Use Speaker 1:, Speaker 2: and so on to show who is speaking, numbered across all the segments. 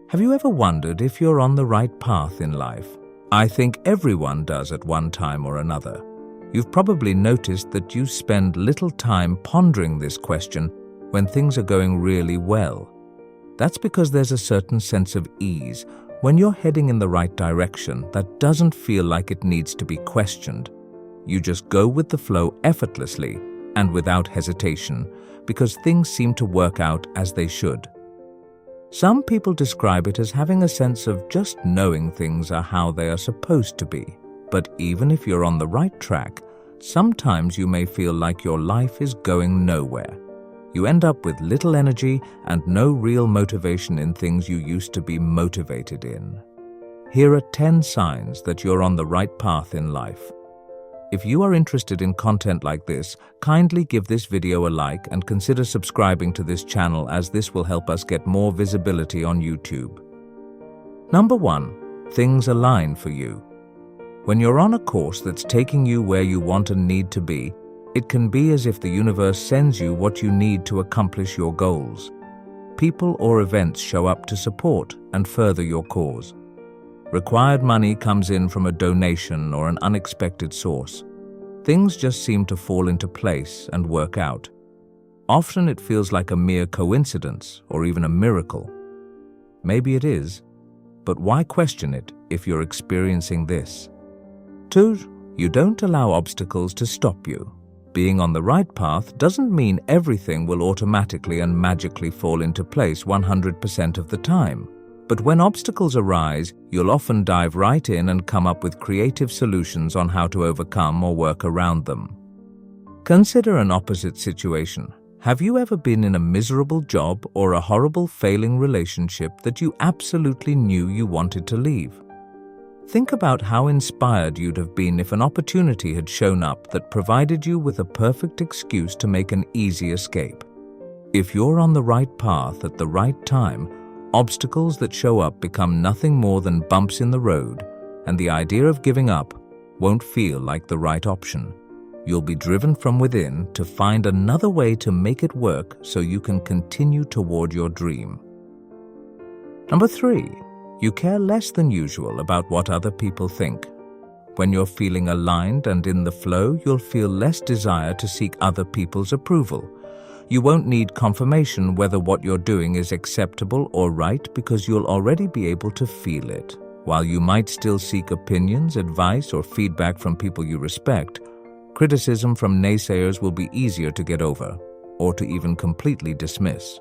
Speaker 1: Have you ever wondered if you're on the right path in life? I think everyone does at one time or another. You've probably noticed that you spend little time pondering this question when things are going really well. That's because there's a certain sense of ease when you're heading in the right direction that doesn't feel like it needs to be questioned. You just go with the flow effortlessly and without hesitation because things seem to work out as they should. Some people describe it as having a sense of just knowing things are how they are supposed to be. But even if you're on the right track, sometimes you may feel like your life is going nowhere. You end up with little energy and no real motivation in things you used to be motivated in. Here are 10 signs that you're on the right path in life. If you are interested in content like this, kindly give this video a like and consider subscribing to this channel, as this will help us get more visibility on YouTube. Number 1. Things align for you. When you're on a course that's taking you where you want and need to be, it can be as if the universe sends you what you need to accomplish your goals. People or events show up to support and further your cause. Required money comes in from a donation or an unexpected source. Things just seem to fall into place and work out. Often it feels like a mere coincidence or even a miracle. Maybe it is, but why question it if you're experiencing this? 2. You don't allow obstacles to stop you. Being on the right path doesn't mean everything will automatically and magically fall into place 100% of the time. But when obstacles arise, you'll often dive right in and come up with creative solutions on how to overcome or work around them. Consider an opposite situation. Have you ever been in a miserable job or a horrible failing relationship that you absolutely knew you wanted to leave? Think about how inspired you'd have been if an opportunity had shown up that provided you with a perfect excuse to make an easy escape. If you're on the right path at the right time, obstacles that show up become nothing more than bumps in the road, and the idea of giving up won't feel like the right option. You'll be driven from within to find another way to make it work so you can continue toward your dream. Number 3. You care less than usual about what other people think. When you're feeling aligned and in the flow, you'll feel less desire to seek other people's approval. You won't need confirmation whether what you're doing is acceptable or right because you'll already be able to feel it. While you might still seek opinions, advice, or feedback from people you respect, criticism from naysayers will be easier to get over or to even completely dismiss.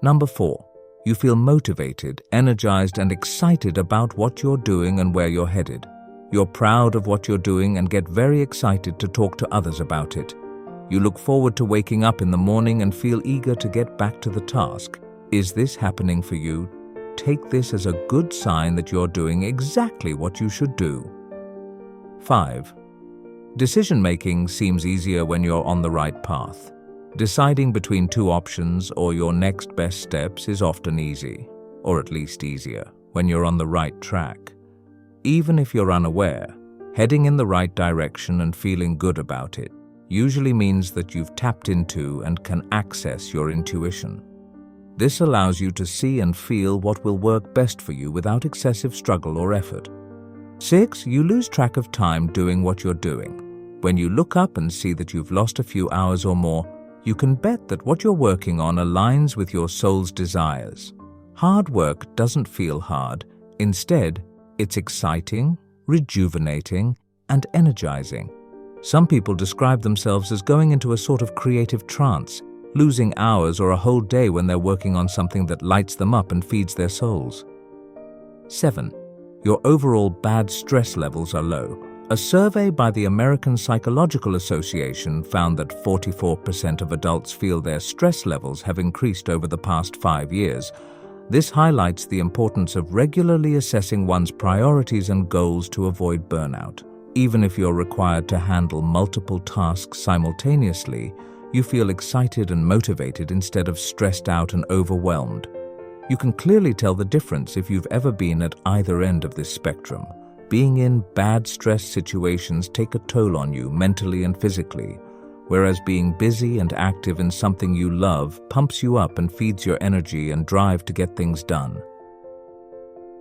Speaker 1: Number 4. You feel motivated, energized, and excited about what you're doing and where you're headed. You're proud of what you're doing and get very excited to talk to others about it. You look forward to waking up in the morning and feel eager to get back to the task. Is this happening for you? Take this as a good sign that you're doing exactly what you should do. 5. Decision-making seems easier when you're on the right path. Deciding between 2 options or your next best steps is often easy, or at least easier, when you're on the right track. Even if you're unaware, heading in the right direction and feeling good about it usually means that you've tapped into and can access your intuition. This allows you to see and feel what will work best for you without excessive struggle or effort. 6. You lose track of time doing what you're doing. When you look up and see that you've lost a few hours or more, you can bet that what you're working on aligns with your soul's desires. Hard work doesn't feel hard. Instead, it's exciting, rejuvenating, and energizing. Some people describe themselves as going into a sort of creative trance, losing hours or a whole day when they're working on something that lights them up and feeds their souls. 7. Your overall bad stress levels are low. A survey by the American Psychological Association found that 44% of adults feel their stress levels have increased over the past 5 years. This highlights the importance of regularly assessing one's priorities and goals to avoid burnout. Even if you're required to handle multiple tasks simultaneously, you feel excited and motivated instead of stressed out and overwhelmed. You can clearly tell the difference if you've ever been at either end of this spectrum. Being in bad stress situations take a toll on you mentally and physically, whereas being busy and active in something you love pumps you up and feeds your energy and drive to get things done.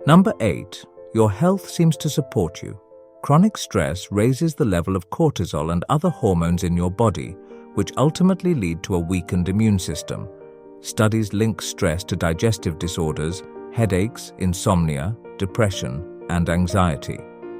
Speaker 1: Number 8. Your health seems to support you. Chronic stress raises the level of cortisol and other hormones in your body, which ultimately lead to a weakened immune system. Studies link stress to digestive disorders, headaches, insomnia, depression, and anxiety.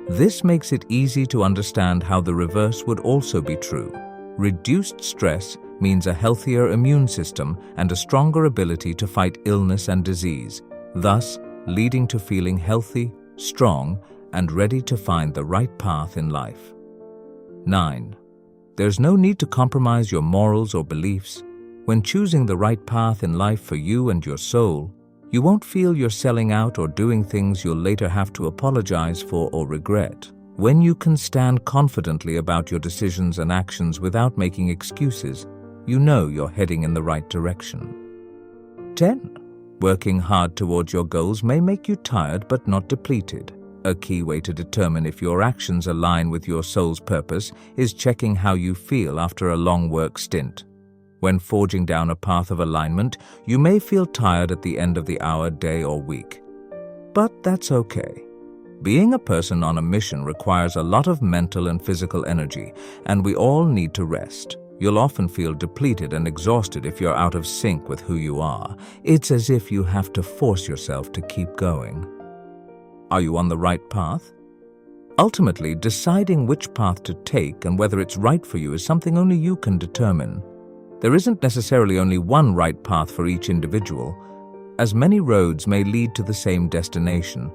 Speaker 1: This makes it easy to understand how the reverse would also be true. Reduced stress means a healthier immune system and a stronger ability to fight illness and disease, thus leading to feeling healthy, strong, and ready to find the right path in life. 9. There's no need to compromise your morals or beliefs. When choosing the right path in life for you and your soul, you won't feel you're selling out or doing things you'll later have to apologize for or regret. When you can stand confidently about your decisions and actions without making excuses, you know you're heading in the right direction. 10. Working hard towards your goals may make you tired but not depleted. A key way to determine if your actions align with your soul's purpose is checking how you feel after a long work stint. When forging down a path of alignment, you may feel tired at the end of the hour, day, or week. But that's okay. Being a person on a mission requires a lot of mental and physical energy, and we all need to rest. You'll often feel depleted and exhausted if you're out of sync with who you are. It's as if you have to force yourself to keep going. Are you on the right path? Ultimately, deciding which path to take and whether it's right for you is something only you can determine. There isn't necessarily only one right path for each individual, as many roads may lead to the same destination.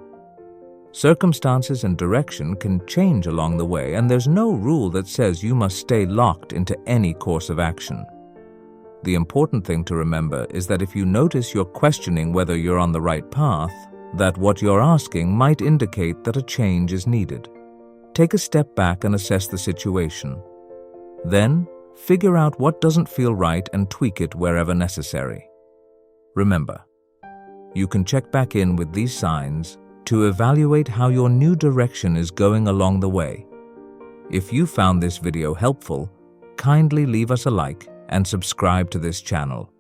Speaker 1: Circumstances and direction can change along the way, and there's no rule that says you must stay locked into any course of action. The important thing to remember is that if you notice you're questioning whether you're on the right path, that what you're asking might indicate that a change is needed. Take a step back and assess the situation. Then, figure out what doesn't feel right and tweak it wherever necessary. Remember, you can check back in with these signs to evaluate how your new direction is going along the way. If you found this video helpful, kindly leave us a like and subscribe to this channel.